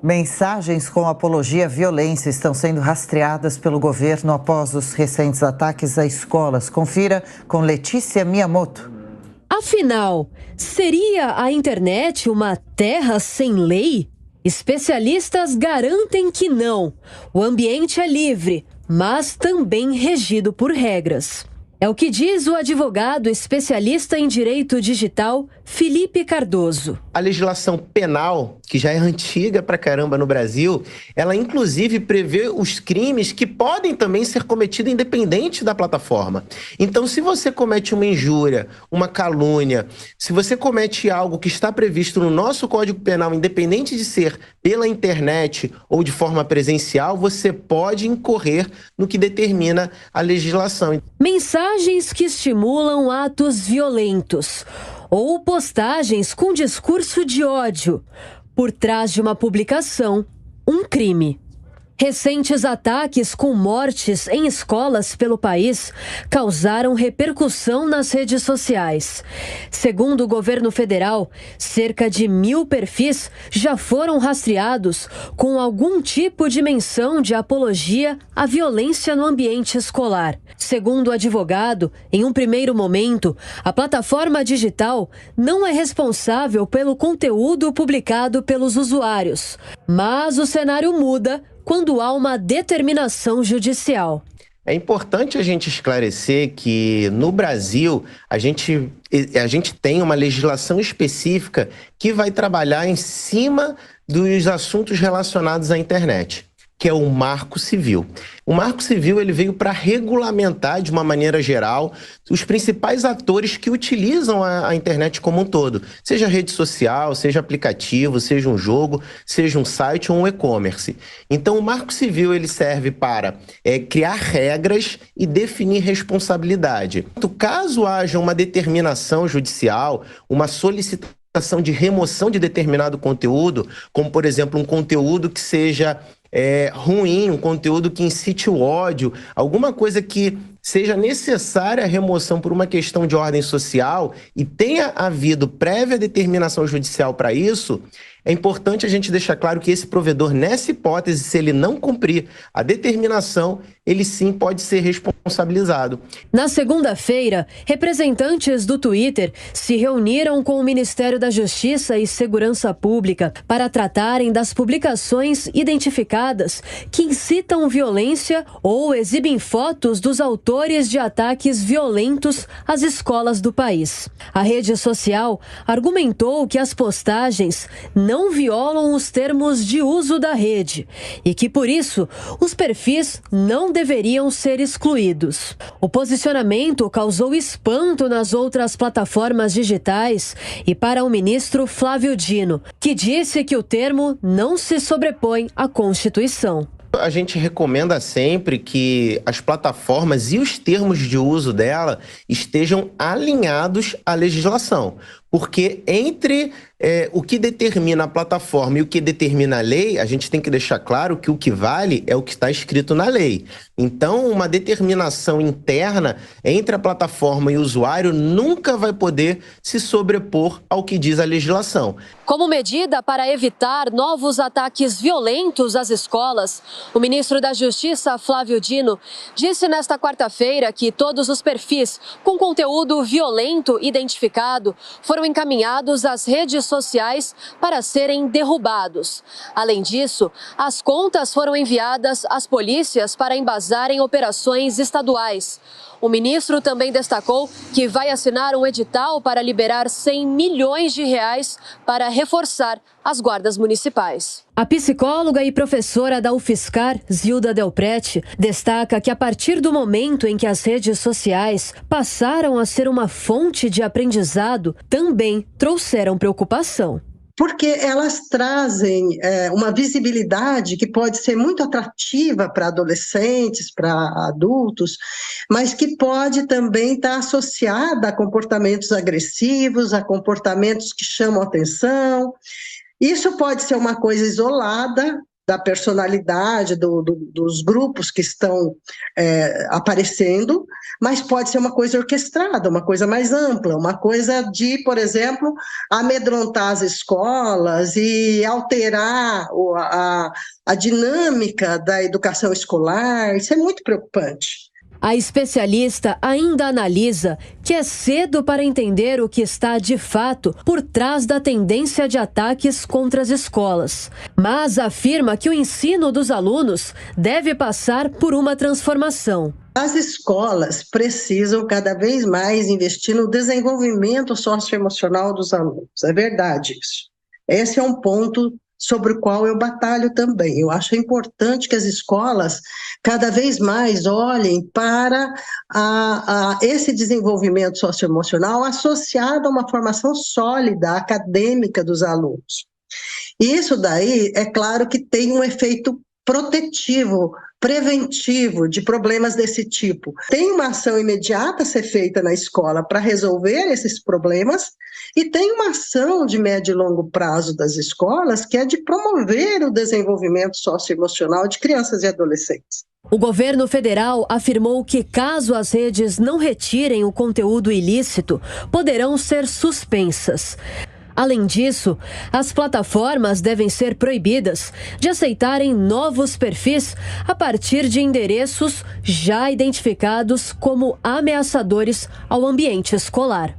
Mensagens com apologia à violência estão sendo rastreadas pelo governo após os recentes ataques a escolas. Confira com Letícia Miyamoto. Afinal, seria a internet uma terra sem lei? Especialistas garantem que não. O ambiente é livre, mas também regido por regras. É o que diz o advogado especialista em direito digital, Felipe Cardoso. A legislação penal, que já é antiga pra caramba no Brasil, ela inclusive prevê os crimes que podem também ser cometidos independente da plataforma. Então, se você comete uma injúria, uma calúnia, se você comete algo que está previsto no nosso Código Penal, independente de ser pela internet ou de forma presencial, você pode incorrer no que determina a legislação. Mensagens que estimulam atos violentos ou postagens com discurso de ódio. Por trás de uma publicação, um crime. Recentes ataques com mortes em escolas pelo país causaram repercussão nas redes sociais. Segundo o governo federal, cerca de 1.000 perfis já foram rastreados com algum tipo de menção de apologia à violência no ambiente escolar. Segundo o advogado, em um primeiro momento, a plataforma digital não é responsável pelo conteúdo publicado pelos usuários, mas o cenário muda quando há uma determinação judicial. É importante a gente esclarecer que no Brasil a gente tem uma legislação específica que vai trabalhar em cima dos assuntos relacionados à internet, que é o Marco Civil. O Marco Civil ele veio para regulamentar, de uma maneira geral, os principais atores que utilizam a internet como um todo. Seja rede social, seja aplicativo, seja um jogo, seja um site ou um e-commerce. Então, o Marco Civil ele serve para criar regras e definir responsabilidade. Caso haja uma determinação judicial, uma solicitação de remoção de determinado conteúdo, como, por exemplo, um conteúdo que seja ruim, um conteúdo que incite o ódio, alguma coisa que seja necessária a remoção por uma questão de ordem social e tenha havido prévia determinação judicial para isso, é importante a gente deixar claro que esse provedor, nessa hipótese, se ele não cumprir a determinação, ele sim pode ser responsabilizado. Na segunda-feira, representantes do Twitter se reuniram com o Ministério da Justiça e Segurança Pública para tratarem das publicações identificadas que incitam violência ou exibem fotos dos autores de ataques violentos às escolas do país. A rede social argumentou que as postagens não violam os termos de uso da rede e que, por isso, os perfis não deveriam ser excluídos. O posicionamento causou espanto nas outras plataformas digitais e para o ministro Flávio Dino, que disse que o termo não se sobrepõe à Constituição. A gente recomenda sempre que as plataformas e os termos de uso dela estejam alinhados à legislação, porque entre o que determina a plataforma e o que determina a lei, a gente tem que deixar claro que o que vale é o que está escrito na lei. Então, uma determinação interna entre a plataforma e o usuário nunca vai poder se sobrepor ao que diz a legislação. Como medida para evitar novos ataques violentos às escolas, o ministro da Justiça, Flávio Dino, disse nesta quarta-feira que todos os perfis com conteúdo violento identificado foram encaminhados às redes sociais para serem derrubados. Além disso, as contas foram enviadas às polícias para embasarem operações estaduais. O ministro também destacou que vai assinar um edital para liberar 100 milhões de reais para reforçar as guardas municipais. A psicóloga e professora da UFSCar, Zilda Delprete, destaca que a partir do momento em que as redes sociais passaram a ser uma fonte de aprendizado, também trouxeram preocupação. Porque elas trazem uma visibilidade que pode ser muito atrativa para adolescentes, para adultos, mas que pode também estar associada a comportamentos agressivos, a comportamentos que chamam atenção. Isso pode ser uma coisa isolada da personalidade dos grupos que estão aparecendo, mas pode ser uma coisa orquestrada, uma coisa mais ampla, uma coisa de, por exemplo, amedrontar as escolas e alterar a dinâmica da educação escolar. Isso é muito preocupante. A especialista ainda analisa que é cedo para entender o que está, de fato, por trás da tendência de ataques contra as escolas, mas afirma que o ensino dos alunos deve passar por uma transformação. As escolas precisam cada vez mais investir no desenvolvimento socioemocional dos alunos. É verdade isso. Esse é um ponto sobre o qual eu batalho também. Eu acho importante que as escolas cada vez mais olhem para esse desenvolvimento socioemocional associado a uma formação sólida, acadêmica dos alunos. Isso daí, é claro que tem um efeito protetivo, preventivo de problemas desse tipo. Tem uma ação imediata a ser feita na escola para resolver esses problemas e tem uma ação de médio e longo prazo das escolas que é de promover o desenvolvimento socioemocional de crianças e adolescentes. O governo federal afirmou que, caso as redes não retirem o conteúdo ilícito, poderão ser suspensas. Além disso, as plataformas devem ser proibidas de aceitarem novos perfis a partir de endereços já identificados como ameaçadores ao ambiente escolar.